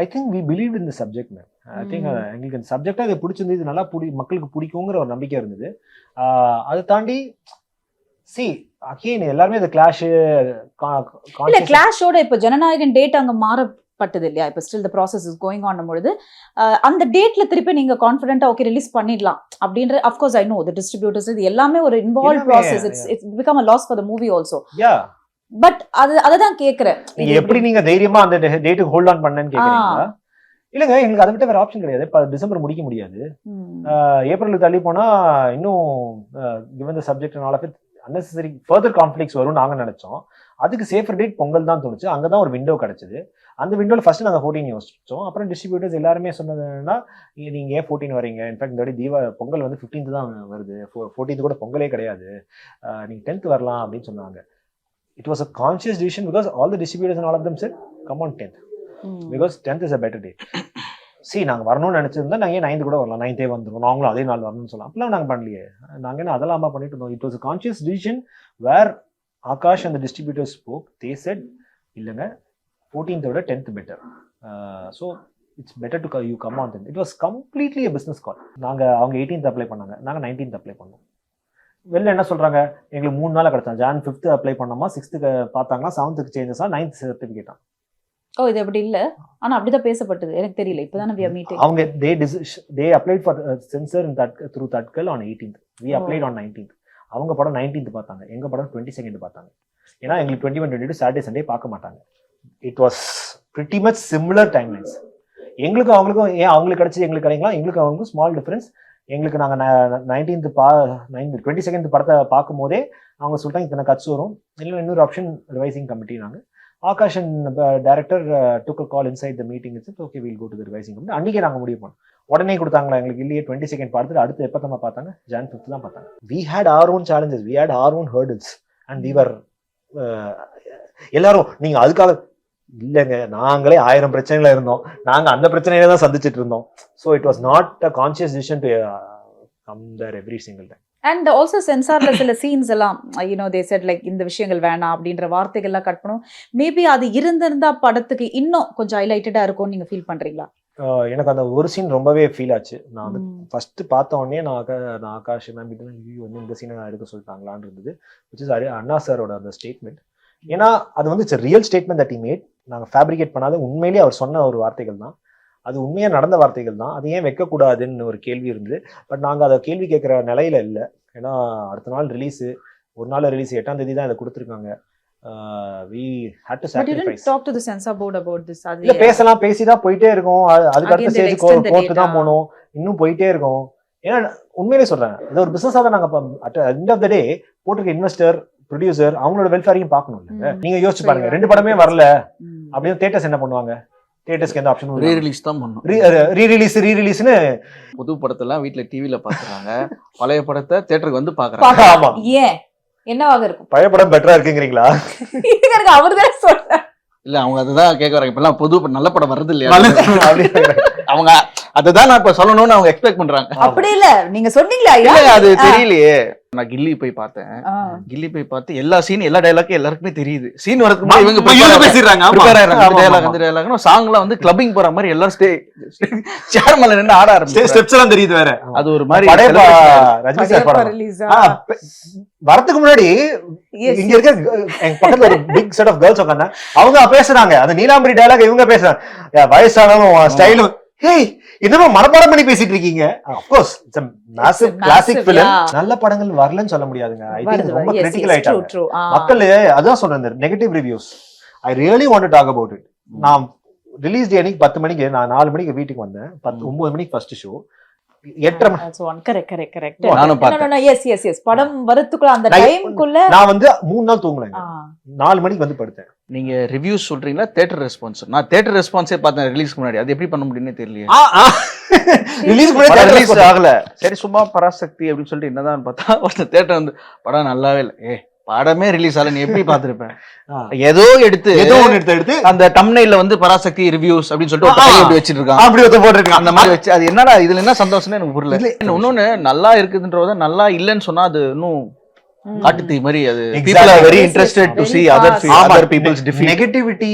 I think we believe in the subject ma'am. I think எங்களுக்கு அந்த சப்ஜெக்டாக அது பிடிச்சிருந்தது, இது நல்லா மக்களுக்கு பிடிக்குங்கிற ஒரு நம்பிக்கை இருந்தது. அதை தாண்டி அகெயின் எல்லாருமே இந்த கிளாஷ் இல்ல கிளாஷோட இப்போ ஜனநாயகன் டேட் அங்க மாறப்பட்டது இல்லையா? இப்போ still the process is going on பொழுது அந்த டேட்ல திருப்பி நீங்க கான்ஃபிடென்ட்டா ஓகே ரிலீஸ் பண்ணிடலாம் அப்படின்ற, of course I know the distributors இது எல்லாமே ஒரு involve process, it's become a loss for the movie also. But அததான் கேக்குறேன், நீங்க எப்படி நீங்க தைரியமா அந்த டேட்டுக்கு ஹோல்ட் ஆன் பண்ணேன்னு கேக்குறீங்களா? இல்லங்க, எங்களுக்கு அதை விட்டு வேற ஆப்ஷன் கிடையாது. இப்போ டிசம்பர் முடிக்க முடியாது, ஏப்ரலுக்கு தள்ளி போனா இன்னும் given the subject and all of it unnecessary further conflicts வரும் நாங்க நினைச்சோம். அதுக்கு சேஃபர் டேட் பொங்கல் தான் தோணுச்சு. அங்கதான் ஒரு விண்டோ கிடைச்சது. அந்த விண்டோல ஃபர்ஸ்ட் நாங்க 14 யோசிச்சோம். அப்புறம் டிஸ்ட்ரிபியூட்டர்ஸ் எல்லாருமே சொன்னது என்னன்னா, நீங்க ஏன் 14 வரீங்க, இன்ஃபேக்ட் இந்த வாட்டி பொங்கல் வந்து 15th தான் வருது, 14th கூட பொங்கலே கிடையாது, நீங்க 10th வரலாம் அப்படின்னு சொன்னாங்க. It was a conscious decision because all the distributors and all of them said come on 10th because 10th is a better day. நாங்கள் வரணும்னு நினச்சிருந்தா நாங்கள் ஏன் 9th கூட வரலாம், 9th வந்துடும், நாங்களும் அதே நாள் வரணும்னு சொல்லலாம். அப்பெல்லாம் நாங்கள் பண்ணலையே, நாங்கள் என்ன அதெல்லாமா பண்ணிட்டு இருந்தோம். It was a conscious decision where Akash and the distributors spoke. They said இல்லைங்க 14th விட 10th better, so it's better to you come on 10th. It was completely a business call. அவங்க 18th அப்ளை பண்ணாங்க, நாங்கள் 19th apply பண்ணோம். வெளில என்ன சொல்றாங்க, எங்களுக்கு 3 நாள் கிடைச்சா, Jan 5th அப்ளை பண்ணோமா, 6th பார்த்தாங்களா, 7th சேஞ்சஸா, 9th சர்டிஃபிகேட்டா. ஓ இது அப்படி இல்ல, ஆனா அப்படிதான் பேசப்பட்டது, எனக்கு தெரியல. இப்பதானே we are meeting. அவங்க they applied for censor in that through Tatkal on 18th. We applied on 19th. அவங்க படம் 19th பார்த்தாங்க, எங்க படம் 22nd பார்த்தாங்க. ஏன்னா எங்களுக்கு 21, 22 சாட்டர்டே சண்டே பார்க்க மாட்டாங்க. It was pretty much similar timelines. எங்களுக்கும் அவங்களுக்கும் ஏன் அவங்களுக்கு கிடைச்சது எங்களுக்கு கிடைக்கலாம், எங்களுக்கு அவங்களுக்கும் ஸ்மால் டிஃபரன்ஸ். எங்களுக்கு நாங்கள் 22nd படத்தை பார்க்கும் போதே அவங்க சொல்லிட்டாங்க இத்தனை கட்ஸ் வரும், இல்லை இன்னொரு ஆப்ஷன் ரிவைசிங் கமிட்டி. நாங்கள் Akash director took a call inside the meeting, okay will go to the revising committee. அன்றைக்கே நாங்கள் முடிவு பண்ணோம். உடனே கொடுத்தாங்களா எங்களுக்கு? இல்லையே, 22nd பார்த்துட்டு அடுத்து எப்போ தான் பார்த்தாங்க, Jan 5th தான் பார்த்தாங்க. We had our own challenges, we had our own hurdles and we were எல்லாரும் நீங்க அதுக்காக இல்லைங்க, நாங்களே 1000 பிரச்சனைல இருந்தோம், நாங்க அந்த பிரச்சனையில தான் சந்திச்சுட்டு இருந்தோம். So it was not a conscious decision to come there every single time. And also சென்சார்ல சில சீன்ஸ் எல்லாம் தே செட் லைக் இந்த விஷயங்கள் வேணாம் அப்படின்ற வார்த்தைகள்லாம் கட் பண்ணும். மேபி அது இருந்திருந்தா படத்துக்கு இன்னும் கொஞ்சம் ஹைலைட்டடா இருக்கும்னு நீங்க ஃபீல் பண்றீங்களா? எனக்கு அந்த ஒரு சீன் ரொம்பவே ஃபீல் ஆச்சு. நான் வந்து ஃபர்ஸ்ட் பார்த்த உடனே நான் ஆகாஷ் மேம் கிட்ட வந்து இந்த சீனை நான் எடுக்க சொல்லிட்டாங்களான்னு இருந்தது. விச் இஸ் அண்ணா சாரோட அந்த ஸ்டேட்மெண்ட். ஏன்னா அது வந்து it's real statement that he made. நாங்கள் ஃபேப்ரிகேட் பண்ணாத உண்மையிலேயே அவர் சொன்ன ஒரு வார்த்தைகள் தான், அது உண்மையாக நடந்த வார்த்தைகள் தான். அது ஏன் வைக்கக்கூடாதுன்னு ஒரு கேள்வி இருந்தது. பட் நாங்கள் அதை கேள்வி கேட்குற நிலையில இல்லை. ஏன்னா அடுத்த நாள் ரிலீஸு, ஒரு நாள் ரிலீஸ் 8ஆம் தேதி தான் இதை கொடுத்துருக்காங்க. we had to But you didn't sacrifice. talk to the censor board about this. இல்ல பேசலாம், பேசிதான் போயிட்டே இருக்கும். அதுக்கு அடுத்த Again, they'll stage extend the court தான் data. போகணும், இன்னும் போயிட்டே இருக்கும். ஏன்னா உண்மையிலே சொல்றேன், இது ஒரு பிசினஸா தான் நாங்க அட் எண்ட் ஆஃப் த டே போட்டிருக்க இன்வெஸ்டர் ப்ரொடியூசர் அவங்களோட வெல்ஃபேரையும் பார்க்கணும். நீங்க யோசிச்சு பாருங்க, 2 படமே வரல அப்படின்னு தியேட்டர்ஸ் என்ன பண்ணுவாங்க? தியேட்டர்ஸ்க்கு எந்த ஆப்ஷனும் ரீ ரிலீஸ் தான் பண்ணும். ரீரிலீஸ்னு புது படத்தெல்லாம் வீட்டுல டிவில பாக்குறாங்க, பழைய படத்தை தியேட்டருக்கு வந்து பாக்குறாங்க. ஆமா, ஏன் என்னவாக இருக்கும்? பழைய படம் பெட்டரா இருக்குங்கிறீங்களா? அவர்தான் சொல்றேன். இல்ல அவங்க அதுதான் கேட்க வராங்க. இப்பெல்லாம் புது நல்ல படம் வருது இல்லையா, அப்படின்னு அவங்க அதுதான் நான் இப்ப சொல்லணும்னு அவங்க எக்ஸ்பெக்ட் பண்றாங்க. அப்படி இல்ல, நீங்க சொன்னீங்களா? இல்ல அது தெரியலையே. நான் கில்லி போய் பார்த்தேன். கில்லி போய் பார்த்து எல்லா சீன் எல்லா டயலாக்கும் எல்லாருக்குமே தெரியுது. சீன் வரதுக்கு முன்னாடி இவங்க பேசிடுறாங்க. அந்த டயலாக் சாங்ல வந்து கிளப்பிங் போற மாதிரி எல்லாரும் சேர் மேல நின்னு ஆட ஆரம்பிச்சு ஸ்டெப்ஸ் எல்லாம் தெரியுது வேற. அது ஒரு மாதிரி ரஜினி சார் படம் வரதுக்கு முன்னாடி இங்க இருக்க எங்க பக்கத்துல ஒரு பிக் செட் ஆஃப் கேர்ள்ஸ் உட்கார்ந்தா அவங்க பேசுறாங்க. அந்த நீலாம்பரி டயலாக் இவங்க பேசுறாங்க. வயசானவங்க ஸ்டைலும் ஹேய் என்னமா மனப்பாடம் பண்ணி பேசிட்டு இருக்கீங்க. Of course it's a massive classic film. நல்ல படங்கள் வரலன்னு சொல்ல முடியாதுங்க. ஐ திங்க் ரொம்ப கிரிட்டிக்கல் ஆயிட்டாங்க மக்கள். அதான் சொல்றேன், negative reviews I really want to talk about it. நான் ரிலீஸ் டே அன்னைக்கு 10 மணிக்கு, நான் 4 மணிக்கு வீட்டுக்கு வந்தேன். 9 மணிக்கு ஃபர்ஸ்ட் ஷோ. 8:30 படம் வரதுக்குள்ள அந்த டைம்க்குள்ள நான் வந்து 3 நாள் தூங்கலைங்க. 4 மணிக்கு வந்து படுத்தேன். நீங்க ரிவ்யூஸ் சொல்றீங்களா தியேட்டர் ரெஸ்பான்ஸ்? நான் தியேட்டர் ரெஸ்பான்ஸே பார்த்தேன் ரிலீஸ்க்கு முன்னாடி. அது எப்படி பண்ண முடியும்னே தெரியல. ரிலீஸ் ஆகல, சரி சும்மா பராசக்தி அப்படின்னு சொல்லிட்டு என்னதான் பார்த்தா ஒரு தியேட்டர் வந்து படம் நல்லாவே இல்லை. படமே ரிலீஸ் ஆகல, நீ எப்படி பாத்துருப்பேன்? ஏதோ எடுத்து அந்த தம்ப்நெயில்ல வந்து பராசக்தி ரிவ்யூஸ் அப்படின்னு சொல்லிட்டு வச்சிட்டு இருக்கான். அப்படி போட்டிருக்கான் அந்த மாதிரி வச்சு. அது என்னடா இதுல என்ன சந்தோஷம்னு எனக்கு புரியல. இன்னொன்னு நல்லா இருக்குதுன்றத நல்லா இல்லைன்னு சொன்னா அது இன்னும் காட்டுத்தீ மாதிரி. அது people are very interested to see other people's defeat. Negativity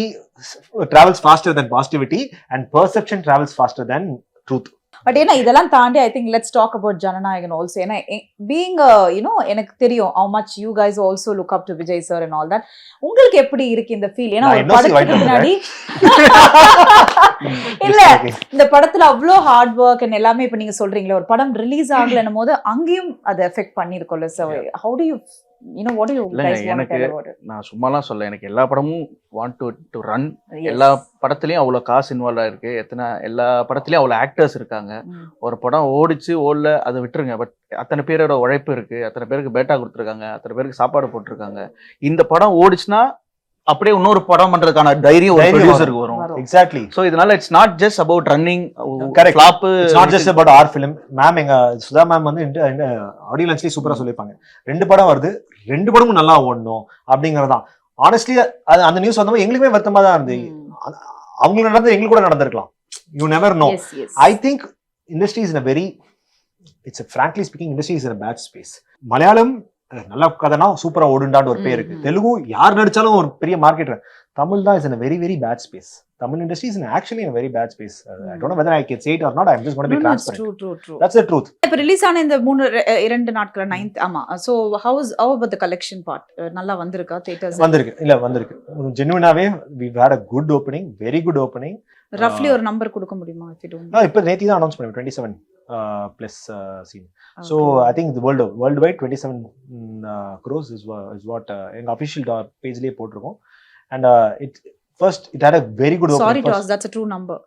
travels faster than positivity and perception travels faster than truth. But ஏன்னா இதெல்லாம் தாண்டி I think let's talk about Jananayagan also. ஏன்னா பீயிங் எனக்கு தெரியும் how much you guys also look up to Vijay sir and all that. உங்களுக்கு எப்படி இருக்கு இந்த ஃபீல்? ஏன்னா ஒரு படத்துக்கு முன்னாடி இல்ல இந்த படத்துல அவ்வளோ ஹார்ட் ஒர்க் அண்ட் எல்லாமே இப்ப நீங்க சொல்றீங்களே, ஒரு படம் ரிலீஸ் ஆகலன்னும் போது அங்கேயும் அது effect பண்ணிருக்கோம்ல. So how do you what do you guys want to tell about it? நான் சும்மாலாம் சொல்ல, எனக்கு எல்லா படமும் want to run. எல்லா படத்துலயும் அவ்வளவு காசு இன்வால்வ் ஆயிருக்கு. எல்லா படத்துலயும் அவ்வளவு ஆக்டர்ஸ் இருக்காங்க. ஒரு படம் ஓடிச்சு ஓடல அதை விட்டுருங்க, பட் அத்தனை பேரோட உழைப்பு இருக்கு, அத்தனை பேருக்கு பேட்டா கொடுத்துருக்காங்க, அத்தனை பேருக்கு சாப்பாடு போட்டிருக்காங்க. இந்த படம் ஓடிச்சுன்னா அப்படியே இன்னொரு படம் பண்றதுக்கான தைரியம் ஒரு ப்ரொடியூசருக்கு வரும். எக்ஸாக்ட்லி. சோ இதனால it's not just about running. Correct. It's not just about our film. Ma'am எங்க சுதா மேம் வந்து ஆடியோ லான்ச்லயே சூப்பரா சொல்லிருப்பாங்க, 2 படம் வருது, 2 படமும் நல்லா ஓடணும் அப்படிங்கறதான். ஆனஸ்ட்லி அந்த நியூஸ் வந்தப்போ எங்களுக்குமே வருத்தமா தான் இருந்து. அவங்களுக்கு நடந்தது எங்களுக்கு கூட நடந்திருக்கலாம். You never know. I think industry is in a very, it's a frankly speaking industry is in a bad space. Malayalam நல்ல கதைனா சூப்பரா ஓடுண்டான்னு ஒரு பேர் இருக்கு. தெலுங்கு யார் நடிச்சாலும் ஒரு பெரிய மார்க்கெட். தமிழ் தான் is in a very very bad space. Tamil industry is actually in a very bad space. I don't know whether I can say it or not. I'm just going to be transparent. True. That's the truth. இப்ப release ஆன இந்த 2 நாட்கள 9th ஆமா. So how about the collection part? நல்லா வந்திருக்கா theatres? வந்திருக்கு. ஜெனுயினாவே we've had a good opening, very good opening. Roughly ஒரு number கொடுக்க முடியுமா? if you don't? இப்ப நேத்தி தான் அனௌன்ஸ் பண்ணேன் 27 plus scene. So I think the worldwide 27 crores is what எங்க official pageலயே போட்டுருக்கோம். And it had a very good opening. Sorry to ask, that's a true number.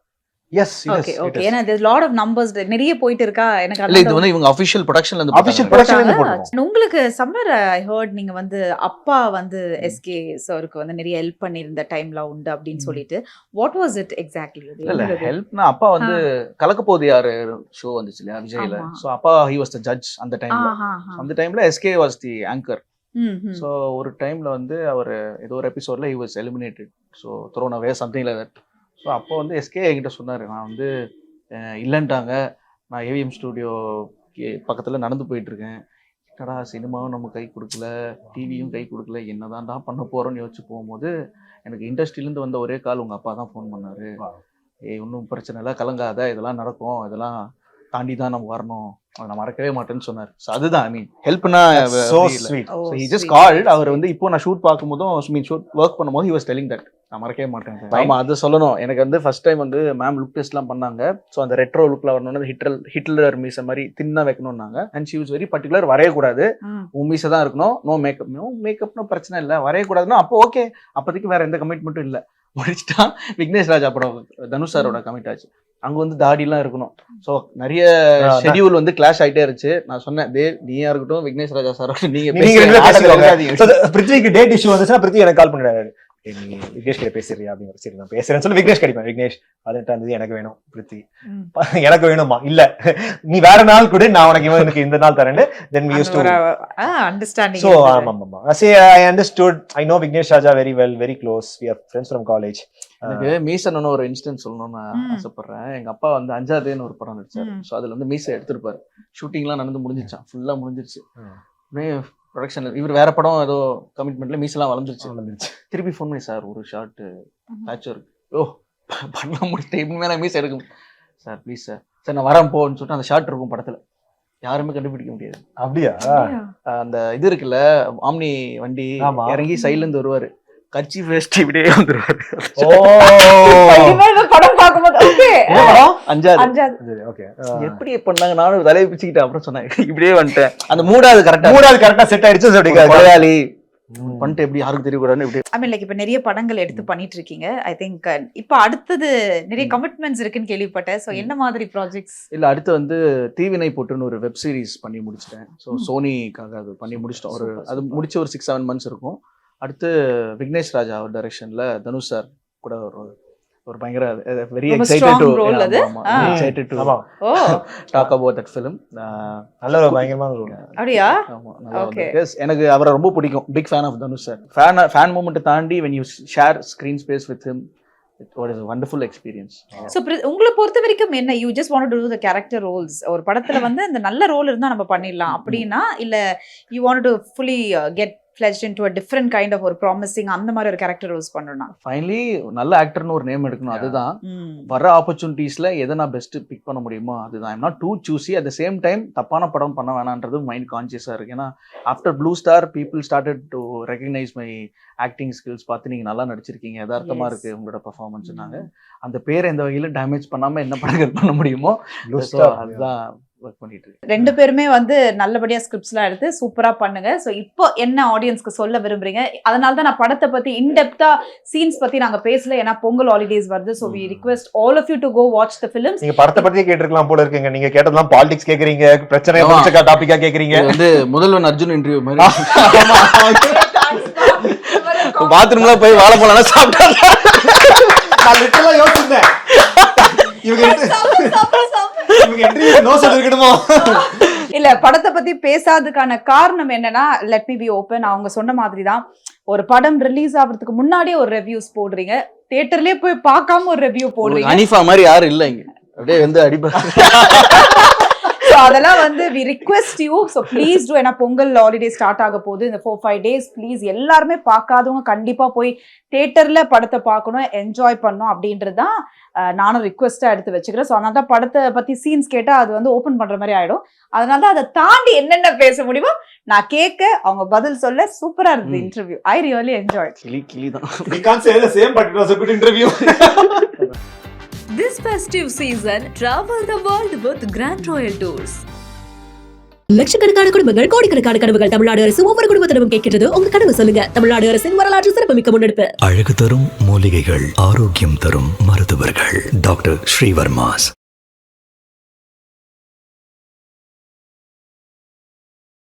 Yes, okay. ஏன்னா there's lot of numbers நிறைய போயிட்டு இருக்கா. எனக்கு இல்ல இது வந்து இவங்க official productionல இருந்து போட்டுருக்கோம். உங்களுக்கு somewhere I heard நீங்க வந்து அப்பா வந்து SK சருக்கு வந்து நிறைய ஹெல்ப் பண்ணிருந்த டைம்ல உண்டு அப்படினு சொல்லிட்டு, what was it exactly? இல்ல ஹெல்ப்னா அப்பா வந்து கலக்க போது யாரு ஷோ வந்துச்சு இல்லையா விஜய்ல. சோ அப்பா he was the judge அந்த டைம்ல SK was the anchor. So ஒரு டைம்ல வந்து அவர் ஏதோ ஒரு எபிசோட்ல he was eliminated, so thrown away something like that. So அப்போ வந்து எஸ்கே என்கிட்ட சொன்னார், நான் வந்து இல்லைன்ட்டாங்க, நான் ஏவிஎம் ஸ்டூடியோ பக்கத்தில் நடந்து போயிட்டுருக்கேன், என்னடா சினிமாவும் நம்ம கை கொடுக்கல, டிவியும் கை கொடுக்கல, என்னதான்டா பண்ண போகிறோன்னு யோசிச்சு போகும்போது எனக்கு இண்டஸ்ட்ரியிலேருந்து வந்த ஒரே கால் உங்கள் அப்பா தான் ஃபோன் பண்ணார். ஒன்றும் பிரச்சனை இல்லை, கலங்காத, இதெல்லாம் நடக்கும், இதெல்லாம் தாண்டி தான் நம்ம வரணும், அதை நான் மறக்கவே மாட்டேன்னு சொன்னார். ஸோ அதுதான் ஐ மீன் ஹெல்ப்னா he just called. அவர் வந்து இப்போ நான் ஷூட் பார்க்கும்போதும் ஷூட் ஒர்க் பண்ணும்போது he was telling that நான் மறக்கவே மாட்டேன். ஆமா, அது சொல்லணும். எனக்கு வந்து ஃபர்ஸ்ட் டைம் வந்து மேம் லுக் டெஸ்ட்லாம் பண்ணாங்க. ஸோ அந்த ரெட்ரோ லுக்ல வரணும்னு ஹிட்லர் மீசை மாதிரி தின்னா வைக்கணும்னாங்க. And she was very particular. வரையக்கூடாது, உன் மீசை தான் இருக்கணும், நோ மேக்கப்னு பிரச்சனை இல்லை, வரையக்கூடாதுன்னா அப்போ ஓகே. அப்போதைக்கு வேற எந்த கமிட்மெண்ட்டும் இல்லை. முடிச்சுட்டா விக்னேஷ் ராஜா படம் தனுஷ் சாரோட கமிட் ஆச்சு. அங்க வந்து தாடிலாம் இருக்கணும். ஸோ நிறைய ஷெட்யூல் வந்து கிளாஷ் ஆகிட்டே இருந்துச்சு. நான் சொன்னேன், தேவ் நீயா இருக்கட்டும், விக்னேஷ் ராஜா சார் பிருத்விக்கு டேட் இஷ்யூ வந்துச்சுன்னா பிருத்வி எனக்கு கால் பண்ணிடாரு, நீ விக்னேஷ் கிட்ட பேசுறியா அப்படின்னு. சரி நான் பேசுறேன்னு சொல்லி விக்னேஷ் கிடைப்பேன். விக்னேஷ் 18 எனக்கு வேணும் பிருத்வி, எனக்கு வேணுமா, இல்ல நீ வேற நாள் கூட நான் உனக்கு இவனுக்கு இந்த நாள் தரேன். Then we used to understanding. So I understood. I know Vignesh Raja very well, very close. We are friends from college. எனக்கு மீசன் ஒரு இன்ஸ்டன்ட் சொல்லணும்னு ஆசைப்படுறேன். எங்க அப்பா வந்து அஞ்சாதேன்னு ஒரு படம் நடிச்சாரு. ஸோ அதுல வந்து மீசை எடுத்திருப்பாரு. ஷூட்டிங்லாம் நடந்து முடிஞ்சிருச்சான், ஃபுல்லா முடிஞ்சிருச்சு. ப்ரொடக்ஷன் இவர் வேற படம் ஏதோ கமிட்மெண்ட்ல மீசெல்லாம் வளர்ந்துருச்சு. திருப்பி ஃபோன் பண்ணி, சார் ஒரு ஷார்ட் பேட்ச் இருக்கு, ஓ பண்ண முடிச்சுட்டு இப்படி மேலே மீசை எடுக்கும் சார், ப்ளீஸ் சார், சார் நான் வரேன் போன்னு சொல்லிட்டு அந்த ஷார்ட் இருக்கும் படத்துல, யாருமே கண்டுபிடிக்க முடியாது. அப்படியா? அந்த இது இருக்குல்ல, ஆம்னி வண்டி இறங்கி சைட்ல இருந்து வருவாரு, கட்சி ஃபேஸ்ட் இப்படியே வந்துருவாரு. படம் பார்க்கும்போது எப்படி பண்ணாங்க, நானும் தலையை பிச்சுக்கிட்டேன். அப்புறம் சொன்னேன், இப்படியே வந்துட்டேன். அந்த மூடாது கரெக்டா செட் ஆயிடுச்சு. கொலையாளி பண்ணிட்டு எப்படி யாருக்கு தெரியக்கூடாதுன்னு இப்படி. ஐ மீன் லைக் இப்ப நிறைய படங்கள் எடுத்து பண்ணிட்டு இருக்கீங்க. ஐ திங்க் இப்ப அடுத்தது நிறைய கமிட்மெண்ட்ஸ் இருக்குன்னு கேள்விப்பட்டேன். சோ என்ன மாதிரி ப்ராஜெக்ட்ஸ்? இல்ல, அடுத்து வந்து தீவினை போட்டுன்னு ஒரு வெப் சீரிஸ் பண்ணி முடிச்சிட்டேன். ஸோ சோனிக்காக அது பண்ணி முடிச்சிட்டோம். அது முடிச்சு ஒரு 6-7 months இருக்கும். அடுத்து விக்னேஷ் ராஜா அவர் டைரக்ஷன்ல தனுஷ் சார் கூட ஒரு பயங்கர very excited to talk about that film. நல்ல ஒரு பயங்கரமான ரோல். அப்படியா? ஓகே. எனக்கு அவரை ரொம்ப பிடிக்கும். Big fan of Dhanush sir. Fan moment தாண்டி when you share screen space with him, it was a wonderful experience. So உங்களை பொறுத்த வரைக்கும் என்ன, you just want to do the character roles? ஒரு படத்துல வந்து அந்த நல்ல ரோல் இருந்தா நம்ம பண்ணிடலாம் அப்படின்னா, இல்ல you want to fully get fledged into a different kind of ஒரு promising அந்த மாதிரி ஒரு character roles பண்ணணும்? ஃபைனலி நல்ல ஆக்டர்னு ஒரு நேம் எடுக்கணும். அதுதான் வர ஆப்பர்ச்சுனிட்டிஸ்ல எதை நான் பெஸ்ட் பிக் பண்ண முடியுமோ அதுதான். I'm not too choosy. At the same time தப்பான படம் பண்ண வேணான்றது மைண்ட் கான்சியஸா இருக்கு. ஏன்னா after Blue Star people started to recognise my acting skills. பார்த்து நீங்க நல்லா நடிச்சிருக்கீங்க, யதார்த்தமா இருக்கு உங்களோட பர்ஃபார்மன்ஸ்னாங்க. அந்த பேர் எந்த வகையில டேமேஜ் பண்ணாம என்ன படங்கள் பண்ண முடியுமோ அதுதான் ஒர்க் பண்ணிட்டு இருக்கு. 2 பேருமே வந்து நல்லபடியா ஸ்கிரிப்ட்ஸ்லாம் எடுத்து சூப்பரா பண்ணுங்க. ஸோ இப்போ என்ன ஆடியன்ஸ்க்கு சொல்ல விரும்புறீங்க? அதனால தான் நான் படத்தை பத்தி இன்டெப்தா சீன்ஸ் பத்தி நாங்க பேசல, ஏன்னா பொங்கல் ஹாலிடேஸ் வருது. So we request all of you to go watch the films. நீங்க படத்தை பத்தியே கேட்டிருக்கலாம் போல இருக்குங்க. நீங்க கேட்டதெல்லாம் பாலிடிக்ஸ் கேக்குறீங்க, பிரச்சனை டாபிக்கா கேக்குறீங்க. வந்து முதல்வன் அர்ஜுன் இன்டர்வியூ மாதிரி பாத்ரூம்ல போய் வாழ போலாம் சாப்பிட்டாங்க. நான் லிட்டரலா யோசிச்சேன், இல்ல படத்தை பத்தி பேசாததுக்கான காரணம் என்னன்னா, லெட் மீ பி ஓபன். அவங்க சொன்ன மாதிரி தான், ஒரு படம் ரிலீஸ் ஆகிறதுக்கு முன்னாடியே ஒரு ரிவ்யூஸ் போடுறீங்க, தியேட்டர்லயே போய் பார்க்காம ஒரு ரிவ்யூ போடுறீங்க. அனிஃபா மாதிரி யாரும் இல்ல இங்க, அப்படியே வந்து அடிப்பாங்க. அதெல்லாம் வந்து we request you, so please do. ஏன்னா பொங்கல் ஹாலிடே ஸ்டார்ட் ஆக போகுது, இந்த 4-5 days ப்ளீஸ் எல்லாருமே பார்க்காதவங்க கண்டிப்பா போய் தியேட்டர்ல படத்தை பார்க்கணும், என்ஜாய் பண்ணணும் அப்படின்றதுதான் நானும் ரிக்வெஸ்டா எடுத்து வச்சுக்கிறேன். ஸோ அதனால தான் படத்தை பத்தி சீன்ஸ் கேட்டா அது வந்து ஓப்பன் பண்ற மாதிரி ஆயிடும். அதனால தான் அதை தாண்டி என்னென்ன பேச முடியுமோ நான் கேட்க, அவங்க பதில் சொல்ல சூப்பரா இருந்தது இன்டர்வியூ. I really enjoy. கிளிதான். You can't say the same, but it was a good interview. This festive season, travel the world with Grand Royal Tours. லட்சக்கணக்கான குடும்பங்கள், கோடிக்கணக்கான கனவுகள் தமிழ்நாடு அரசு ஒவ்வொரு குடும்பத்தினரும் கேட்கிறது. உங்க கனவு சொல்லுங்க. தமிழ்நாடு அரசின் வரலாற்று சிறப்புமிக்க முன்னெடுப்பு. அழகு தரும் மூலிகைகள், ஆரோக்கியம் தரும் மருத்துவர்கள். டாக்டர் ஸ்ரீவர்மாஸ்.